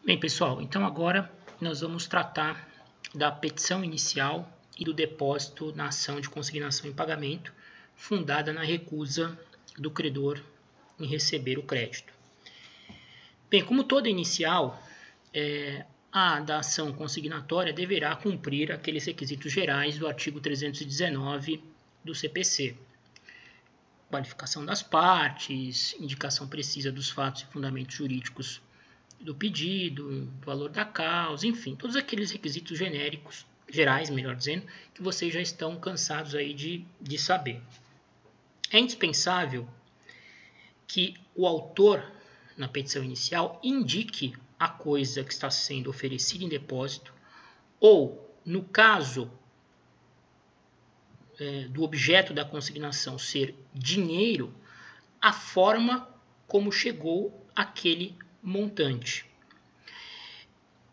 Bem, pessoal, então agora nós vamos tratar da petição inicial e do depósito na ação de consignação em pagamento, fundada na recusa do credor em receber o crédito. Bem, como toda inicial, a da ação consignatória deverá cumprir aqueles requisitos gerais do artigo 319 do CPC. Qualificação das partes, indicação precisa dos fatos e fundamentos jurídicos do pedido, valor da causa, enfim, todos aqueles requisitos genéricos, gerais, melhor dizendo, que vocês já estão cansados aí de saber. É indispensável que o autor, na petição inicial, indique a coisa que está sendo oferecida em depósito ou, no caso do objeto da consignação ser dinheiro, a forma como chegou aquele montante.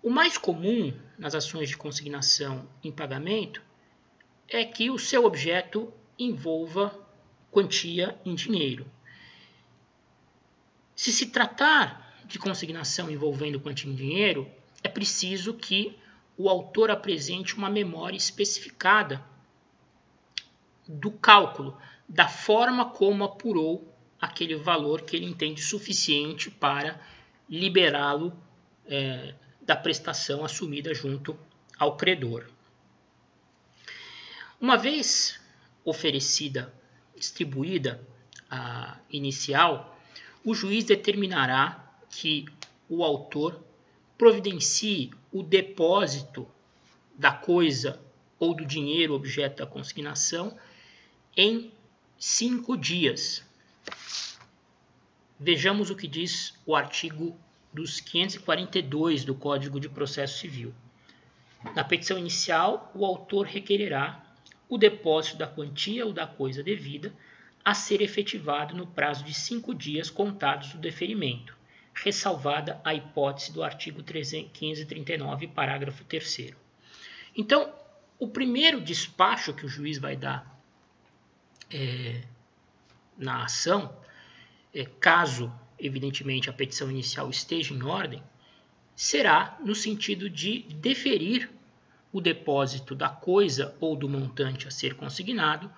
O mais comum nas ações de consignação em pagamento é que o seu objeto envolva quantia em dinheiro. Se se tratar de consignação envolvendo quantia em dinheiro, é preciso que o autor apresente uma memória especificada do cálculo, da forma como apurou aquele valor que ele entende suficiente para liberá-lo da prestação assumida junto ao credor. Uma vez oferecida, distribuída a inicial, o juiz determinará que o autor providencie o depósito da coisa ou do dinheiro objeto da consignação em 5 dias. Vejamos o que diz o artigo 542 do Código de Processo Civil. Na petição inicial, o autor requererá o depósito da quantia ou da coisa devida a ser efetivado no prazo de 5 dias contados do deferimento, ressalvada a hipótese do artigo 539, parágrafo 3º. Então, o primeiro despacho que o juiz vai dar na ação, caso, evidentemente, a petição inicial esteja em ordem, será no sentido de deferir o depósito da coisa ou do montante a ser consignado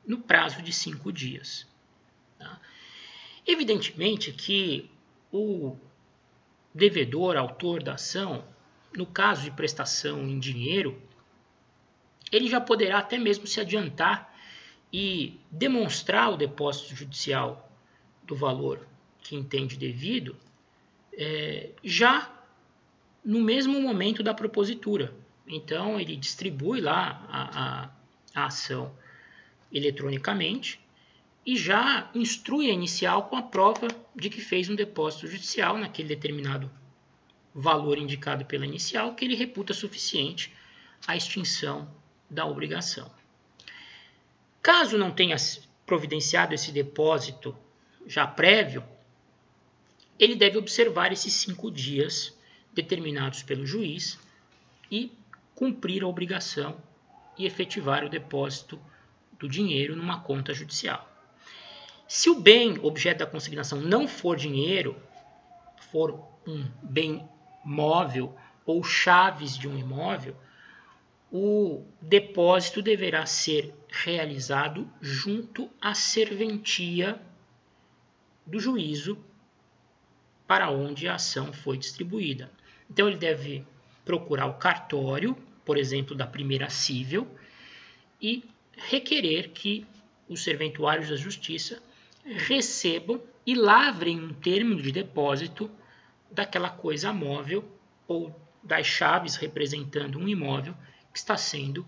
no prazo de 5 dias. Tá? Evidentemente que o devedor, autor da ação, no caso de prestação em dinheiro, ele já poderá até mesmo se adiantar e demonstrar o depósito judicial do valor que entende devido já no mesmo momento da propositura. Então, ele distribui lá a ação eletronicamente e já instrui a inicial com a prova de que fez um depósito judicial naquele determinado valor indicado pela inicial, que ele reputa suficiente à extinção da obrigação. Caso não tenha providenciado esse depósito já prévio, ele deve observar esses 5 dias determinados pelo juiz e cumprir a obrigação e efetivar o depósito do dinheiro numa conta judicial. Se o bem objeto da consignação não for dinheiro, for um bem móvel ou chaves de um imóvel, o depósito deverá ser realizado junto à serventia do juízo para onde a ação foi distribuída. Então, ele deve procurar o cartório, por exemplo, da primeira cível, e requerer que os serventuários da justiça recebam e lavrem um termo de depósito daquela coisa móvel ou das chaves representando um imóvel que está sendo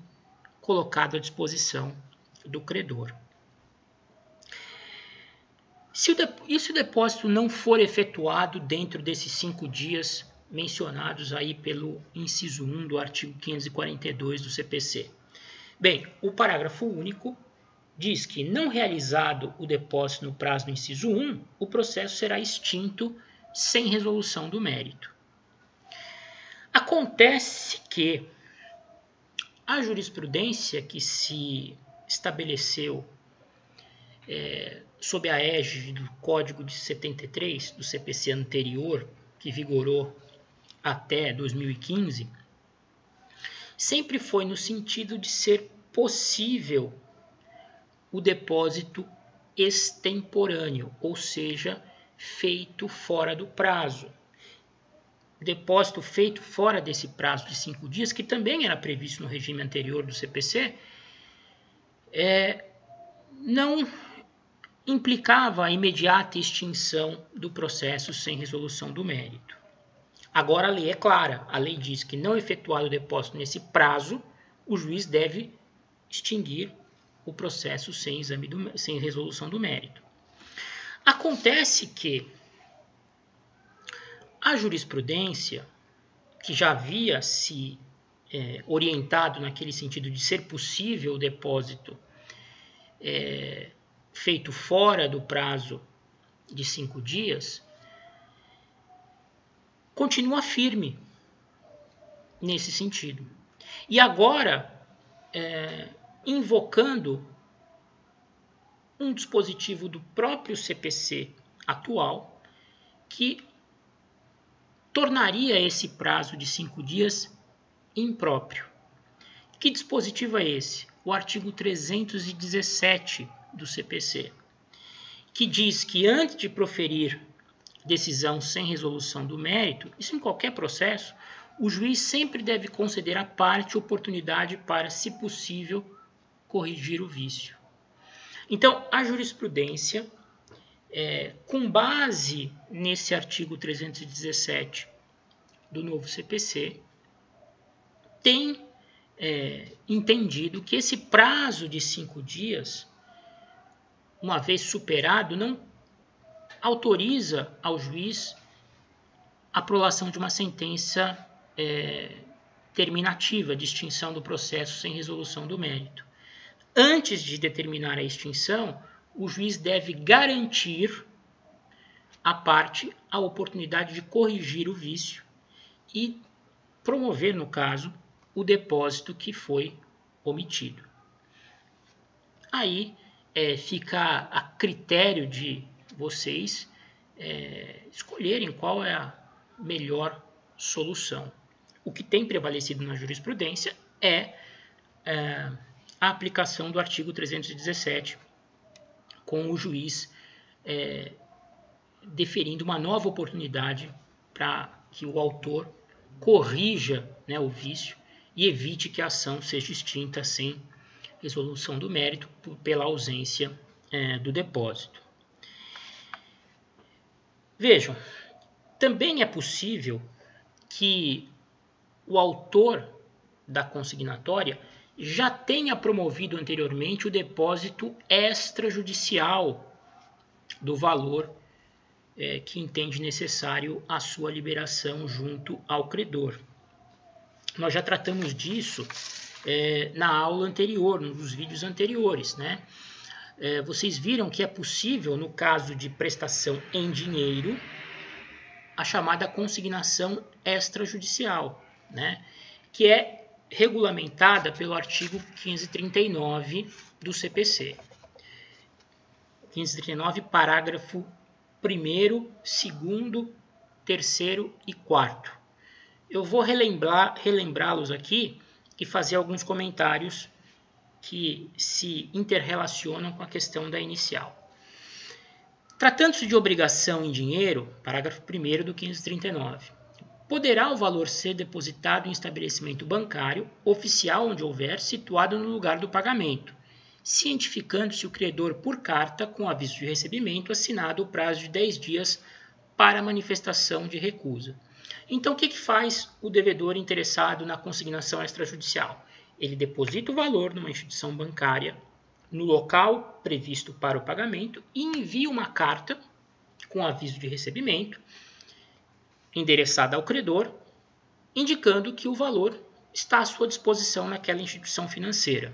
colocado à disposição do credor. Se o depósito não for efetuado dentro desses 5 dias mencionados aí pelo inciso 1 do artigo 542 do CPC. Bem, o parágrafo único diz que, não realizado o depósito no prazo do inciso 1, o processo será extinto sem resolução do mérito. Acontece que a jurisprudência que se estabeleceu sob a égide do Código de 73, do CPC anterior, que vigorou até 2015 sempre foi no sentido de ser possível o depósito extemporâneo, ou seja, feito fora do prazo. Depósito feito fora desse prazo de 5 dias, que também era previsto no regime anterior do CPC, não implicava a imediata extinção do processo sem resolução do mérito. Agora a lei é clara, a lei diz que não efetuado o depósito nesse prazo, o juiz deve extinguir o processo sem resolução do mérito. Acontece que a jurisprudência, que já havia se orientado naquele sentido de ser possível o depósito feito fora do prazo de 5 dias, continua firme nesse sentido. E agora, invocando um dispositivo do próprio CPC atual, que tornaria esse prazo de 5 dias impróprio. Que dispositivo é esse? O artigo 317 do CPC, que diz que antes de proferir decisão sem resolução do mérito, isso em qualquer processo, o juiz sempre deve conceder à parte oportunidade para, se possível, corrigir o vício. Então, a jurisprudência, com base nesse artigo 317 do novo CPC, tem entendido que esse prazo de 5 dias, uma vez superado, não autoriza ao juiz a prolação de uma sentença terminativa de extinção do processo sem resolução do mérito. Antes de determinar a extinção, o juiz deve garantir à parte a oportunidade de corrigir o vício e promover, no caso, o depósito que foi omitido. Aí fica a critério de vocês escolherem qual é a melhor solução. O que tem prevalecido na jurisprudência é a aplicação do artigo 317, com o juiz deferindo uma nova oportunidade para que o autor corrija, o vício e evite que a ação seja extinta sem resolução do mérito pela ausência do depósito. Vejam, também é possível que o autor da consignatória já tenha promovido anteriormente o depósito extrajudicial do valor que entende necessário a sua liberação junto ao credor. Nós já tratamos disso na aula anterior, nos vídeos anteriores, né? Vocês viram que é possível, no caso de prestação em dinheiro, a chamada consignação extrajudicial, né? Que é regulamentada pelo artigo 1539 do CPC. 1539, parágrafo 1º, 2º, 3º e 4º. Eu vou relembrá-los aqui e fazer alguns comentários que se interrelacionam com a questão da inicial. Tratando-se de obrigação em dinheiro, parágrafo 1º do 1539, poderá o valor ser depositado em estabelecimento bancário oficial onde houver, situado no lugar do pagamento, cientificando-se o credor por carta com aviso de recebimento assinado o prazo de 10 dias para manifestação de recusa. Então, o que faz o devedor interessado na consignação extrajudicial? Ele deposita o valor numa instituição bancária no local previsto para o pagamento e envia uma carta com aviso de recebimento endereçada ao credor, indicando que o valor está à sua disposição naquela instituição financeira,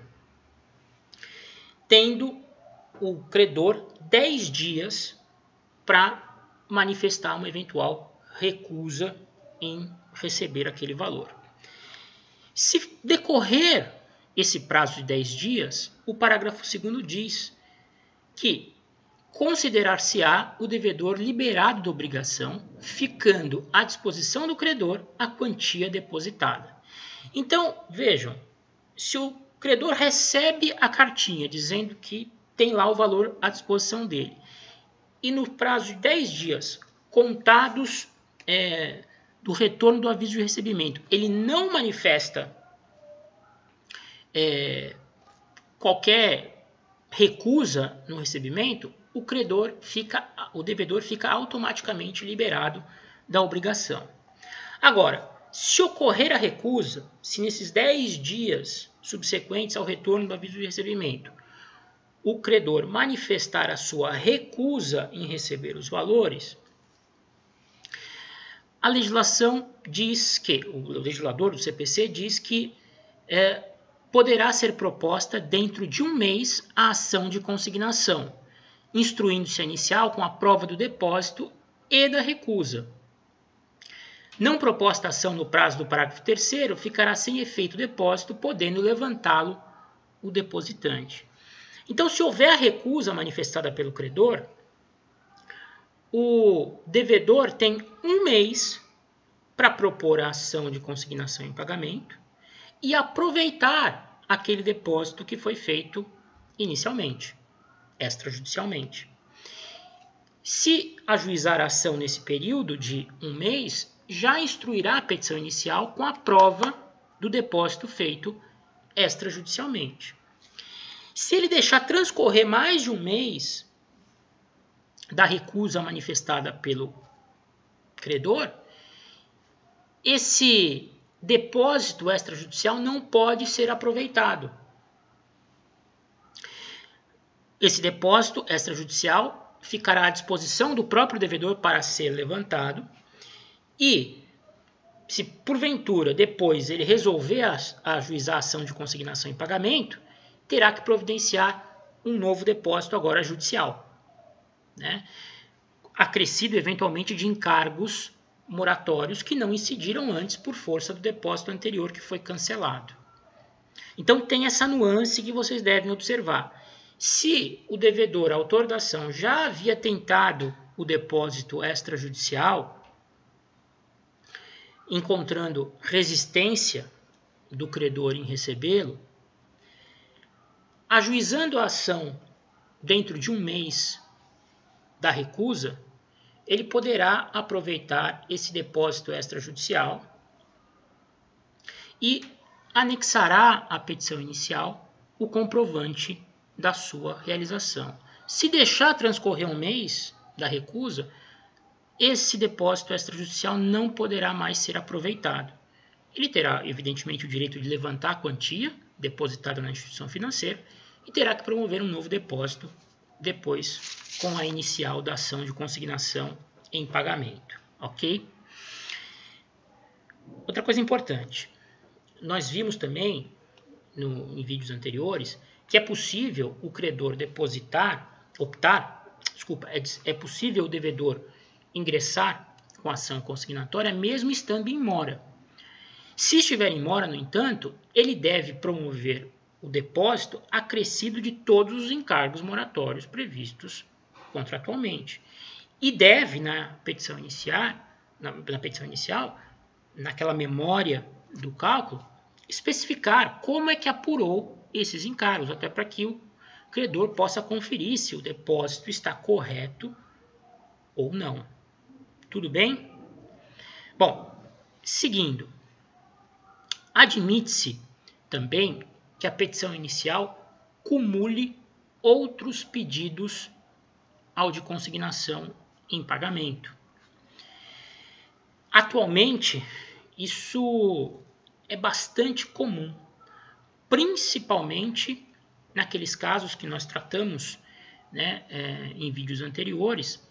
tendo o credor 10 dias para manifestar uma eventual recusa em receber aquele valor. Se decorrer esse prazo de 10 dias, o parágrafo 2º diz que considerar-se-á o devedor liberado da obrigação, ficando à disposição do credor a quantia depositada. Então, vejam, se o credor recebe a cartinha dizendo que tem lá o valor à disposição dele, e no prazo de 10 dias, contados do retorno do aviso de recebimento, ele não manifesta qualquer recusa no recebimento, o devedor fica automaticamente liberado da obrigação. Agora, se ocorrer a recusa, se nesses 10 dias subsequentes ao retorno do aviso de recebimento, o credor manifestar a sua recusa em receber os valores, a legislação diz que, o legislador do CPC diz que poderá ser proposta dentro de um mês a ação de consignação, instruindo-se a inicial com a prova do depósito e da recusa. Não proposta a ação no prazo do parágrafo 3º, ficará sem efeito o depósito, podendo levantá-lo o depositante. Então, se houver a recusa manifestada pelo credor, o devedor tem um mês para propor a ação de consignação em pagamento e aproveitar aquele depósito que foi feito inicialmente, extrajudicialmente. Se ajuizar a ação nesse período de um mês, já instruirá a petição inicial com a prova do depósito feito extrajudicialmente. Se ele deixar transcorrer mais de um mês da recusa manifestada pelo credor, esse depósito extrajudicial não pode ser aproveitado. Esse depósito extrajudicial ficará à disposição do próprio devedor para ser levantado e, se porventura depois ele resolver ajuizar a ação de consignação em pagamento, terá que providenciar um novo depósito agora judicial, né? Acrescido eventualmente de encargos moratórios que não incidiram antes por força do depósito anterior que foi cancelado. Então tem essa nuance que vocês devem observar. Se o devedor, autor da ação, já havia tentado o depósito extrajudicial, encontrando resistência do credor em recebê-lo, ajuizando a ação dentro de um mês da recusa, ele poderá aproveitar esse depósito extrajudicial e anexará à petição inicial o comprovante da sua realização. Se deixar transcorrer um mês da recusa, esse depósito extrajudicial não poderá mais ser aproveitado. Ele terá, evidentemente, o direito de levantar a quantia depositada na instituição financeira e terá que promover um novo depósito depois com a inicial da ação de consignação em pagamento, ok? Outra coisa importante, nós vimos também em vídeos anteriores que é possível o credor é possível o devedor ingressar com a ação consignatória mesmo estando em mora. Se estiver em mora, no entanto, ele deve promover o depósito acrescido de todos os encargos moratórios previstos contratualmente. E deve, na petição inicial, naquela memória do cálculo, especificar como é que apurou esses encargos, até para que o credor possa conferir se o depósito está correto ou não. Tudo bem? Bom, seguindo, admite-se também que a petição inicial cumule outros pedidos ao de consignação em pagamento. Atualmente, isso é bastante comum, principalmente naqueles casos que nós tratamos, né, em vídeos anteriores,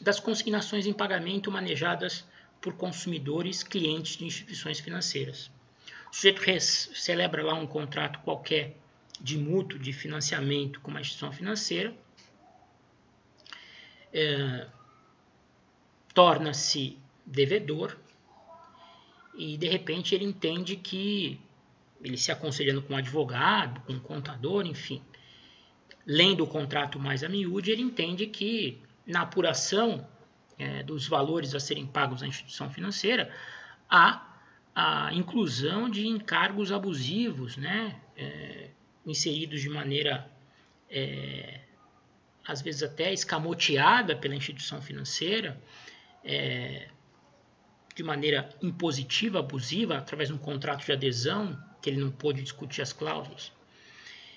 das consignações em pagamento manejadas por consumidores clientes de instituições financeiras. O sujeito celebra lá um contrato qualquer de mútuo, de financiamento com uma instituição financeira, torna-se devedor e, de repente, ele entende que, ele se aconselhando com um advogado, com um contador, enfim, lendo o contrato mais a miúde, ele entende que na apuração dos valores a serem pagos à instituição financeira, há a inclusão de encargos abusivos, né, inseridos de maneira, às vezes até escamoteada pela instituição financeira, de maneira impositiva, abusiva, através de um contrato de adesão, que ele não pôde discutir as cláusulas.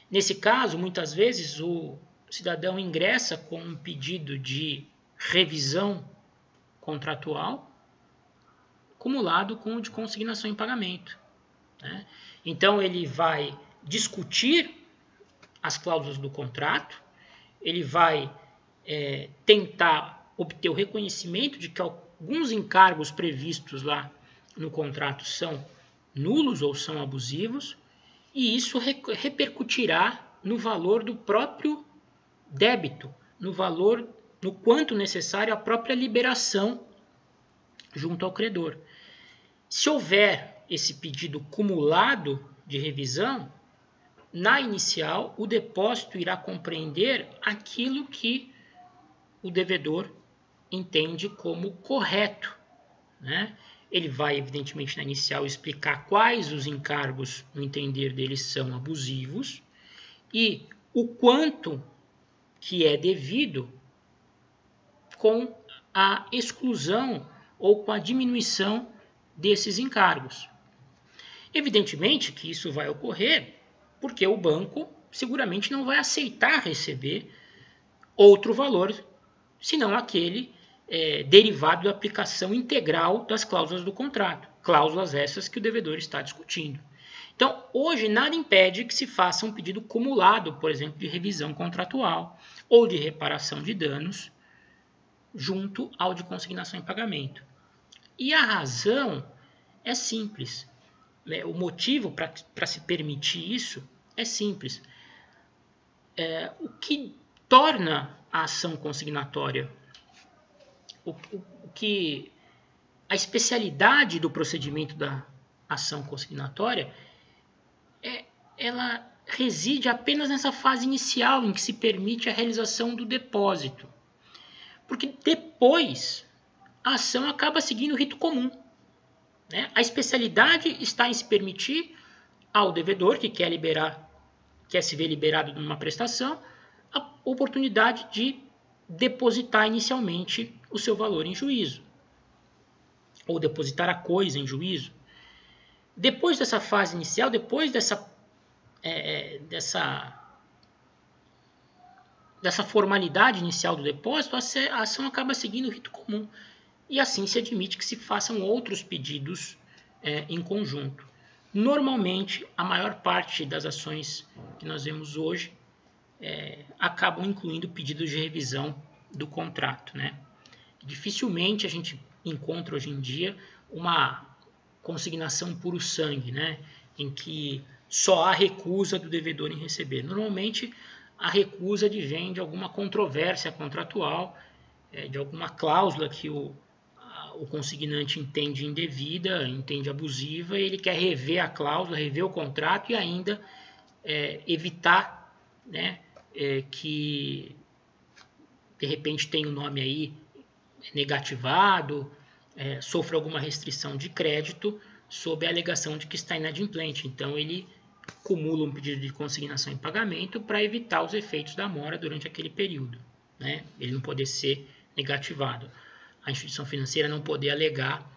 Nesse caso, muitas vezes, o cidadão ingressa com um pedido de revisão contratual acumulado com o de consignação em pagamento, né? Então, ele vai discutir as cláusulas do contrato, ele vai tentar obter o reconhecimento de que alguns encargos previstos lá no contrato são nulos ou são abusivos, e isso repercutirá no valor do próprio débito, no quanto necessário a própria liberação junto ao credor. Se houver esse pedido cumulado de revisão, na inicial, o depósito irá compreender aquilo que o devedor entende como correto, né? Ele vai, evidentemente, na inicial explicar quais os encargos, no entender dele, são abusivos e o quanto que é devido com a exclusão ou com a diminuição desses encargos. Evidentemente que isso vai ocorrer porque o banco seguramente não vai aceitar receber outro valor, senão aquele derivado da aplicação integral das cláusulas do contrato, cláusulas essas que o devedor está discutindo. Então, hoje, nada impede que se faça um pedido cumulado, por exemplo, de revisão contratual ou de reparação de danos junto ao de consignação em pagamento. E a razão é simples. O motivo para se permitir isso é simples. O que torna a ação consignatória, a especialidade do procedimento da ação consignatória, ela reside apenas nessa fase inicial em que se permite a realização do depósito. Porque depois a ação acaba seguindo o rito comum, né? A especialidade está em se permitir ao devedor que quer se ver liberado de uma prestação, a oportunidade de depositar inicialmente o seu valor em juízo, ou depositar a coisa em juízo. Depois dessa fase inicial, depois dessa formalidade inicial do depósito, a ação acaba seguindo o rito comum. E assim se admite que se façam outros pedidos em conjunto. Normalmente, a maior parte das ações que nós vemos hoje acabam incluindo pedidos de revisão do contrato, né? Dificilmente a gente encontra hoje em dia uma consignação puro sangue, né? Em que só há recusa do devedor em receber. Normalmente, a recusa advém de alguma controvérsia contratual, de alguma cláusula que o consignante entende indevida, entende abusiva, e ele quer rever a cláusula, rever o contrato e ainda evitar, né, que de repente tenha o nome aí negativado, sofra alguma restrição de crédito sob a alegação de que está inadimplente. Então ele acumula um pedido de consignação em pagamento para evitar os efeitos da mora durante aquele período, né? Ele não poder ser negativado. A instituição financeira não poder alegar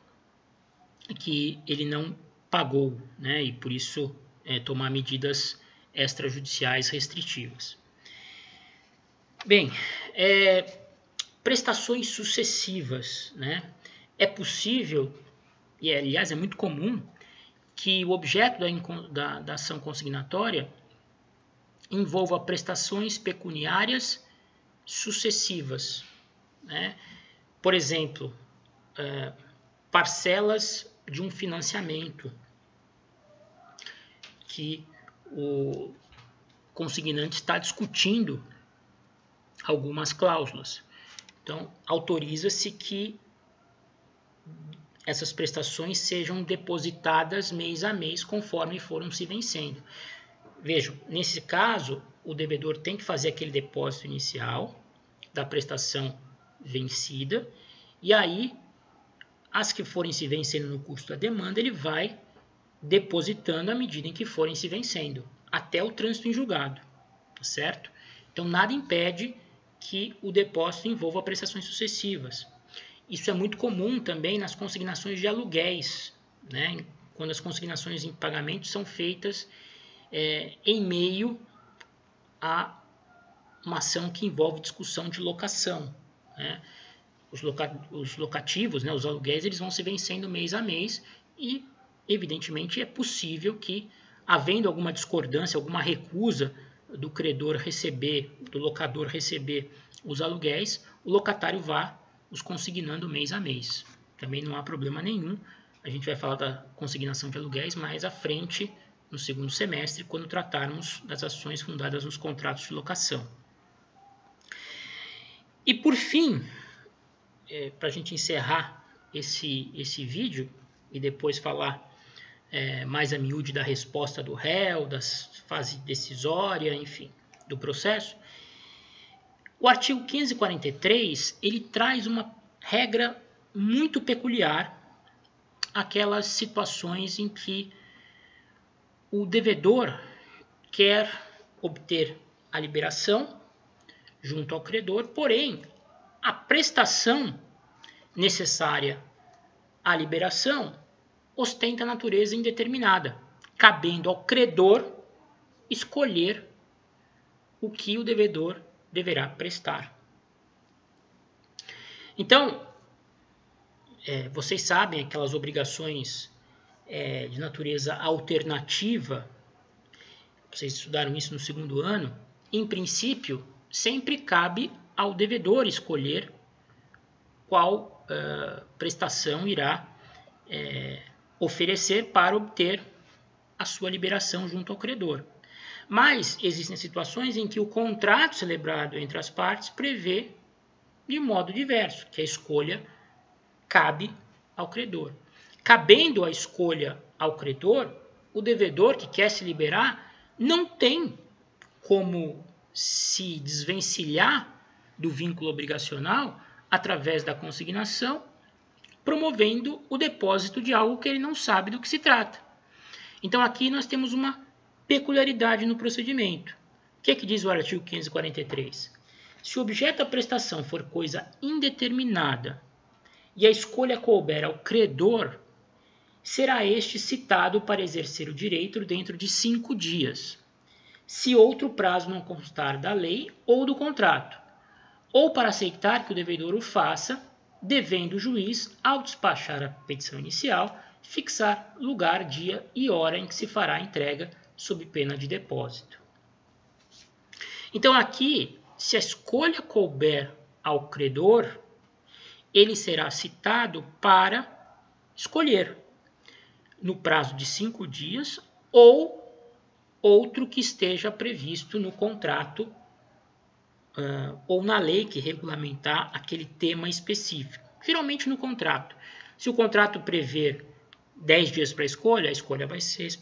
que ele não pagou, né? E por isso tomar medidas extrajudiciais restritivas. Bem, prestações sucessivas, né? É possível, e aliás é muito comum, que o objeto da ação consignatória envolva prestações pecuniárias sucessivas, né? Por exemplo, parcelas de um financiamento que o consignante está discutindo algumas cláusulas. Então, autoriza-se que essas prestações sejam depositadas mês a mês conforme foram se vencendo. vejam, nesse caso, o devedor tem que fazer aquele depósito inicial da prestação vencida, e aí, as que forem se vencendo no curso da demanda, ele vai depositando à medida em que forem se vencendo, até o trânsito em julgado, tá certo? Então, nada impede que o depósito envolva prestações sucessivas. Isso é muito comum também nas consignações de aluguéis, né? Quando as consignações em pagamento são feitas em meio a uma ação que envolve discussão de locação, né? Os locativos, né, os aluguéis, eles vão se vencendo mês a mês e, evidentemente, é possível que, havendo alguma discordância, alguma recusa do credor receber, do locador receber os aluguéis, o locatário vá os consignando mês a mês. Também não há problema nenhum. A gente vai falar da consignação de aluguéis mais à frente, no segundo semestre, quando tratarmos das ações fundadas nos contratos de locação. E por fim, para a gente encerrar esse vídeo e depois falar mais a miúde da resposta do réu, da fase decisória, enfim, do processo, o artigo 543 ele traz uma regra muito peculiar àquelas situações em que o devedor quer obter a liberação junto ao credor, porém, a prestação necessária à liberação ostenta natureza indeterminada, cabendo ao credor escolher o que o devedor deverá prestar. Então, vocês sabem aquelas obrigações de natureza alternativa, vocês estudaram isso no segundo ano, em princípio, sempre cabe ao devedor escolher qual prestação irá oferecer para obter a sua liberação junto ao credor. Mas existem situações em que o contrato celebrado entre as partes prevê de modo diverso, que a escolha cabe ao credor. Cabendo a escolha ao credor, o devedor que quer se liberar não tem como se desvencilhar do vínculo obrigacional através da consignação, promovendo o depósito de algo que ele não sabe do que se trata. Então aqui nós temos uma peculiaridade no procedimento. O que diz o artigo 543? Se o objeto da prestação for coisa indeterminada e a escolha couber ao credor, será este citado para exercer o direito dentro de 5 dias, se outro prazo não constar da lei ou do contrato, ou para aceitar que o devedor o faça, devendo o juiz, ao despachar a petição inicial, fixar lugar, dia e hora em que se fará a entrega sob pena de depósito. Então aqui, se a escolha couber ao credor, ele será citado para escolher no prazo de 5 dias ou outro que esteja previsto no contrato ou na lei que regulamentar aquele tema específico. Geralmente no contrato. Se o contrato prever 10 dias para a escolha vai ser,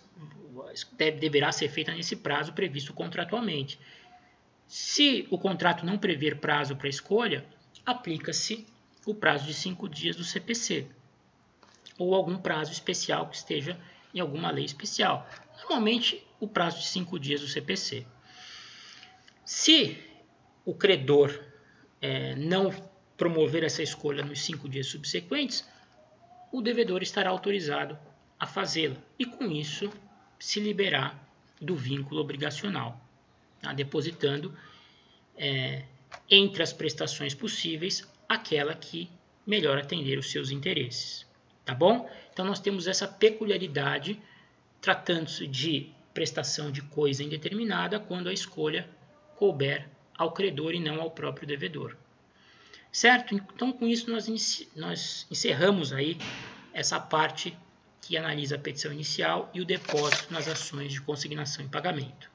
deverá ser feita nesse prazo previsto contratualmente. Se o contrato não prever prazo para a escolha, aplica-se o prazo de 5 dias do CPC ou algum prazo especial que esteja em alguma lei especial. Normalmente, o prazo de 5 dias do CPC. Se o credor não promover essa escolha nos 5 dias subsequentes, o devedor estará autorizado a fazê-la e, com isso, se liberar do vínculo obrigacional, depositando entre as prestações possíveis aquela que melhor atender os seus interesses. Tá bom? Então, nós temos essa peculiaridade tratando-se de prestação de coisa indeterminada quando a escolha couber ao credor e não ao próprio devedor. Certo? Então, com isso, nós encerramos aí essa parte que analisa a petição inicial e o depósito nas ações de consignação e pagamento.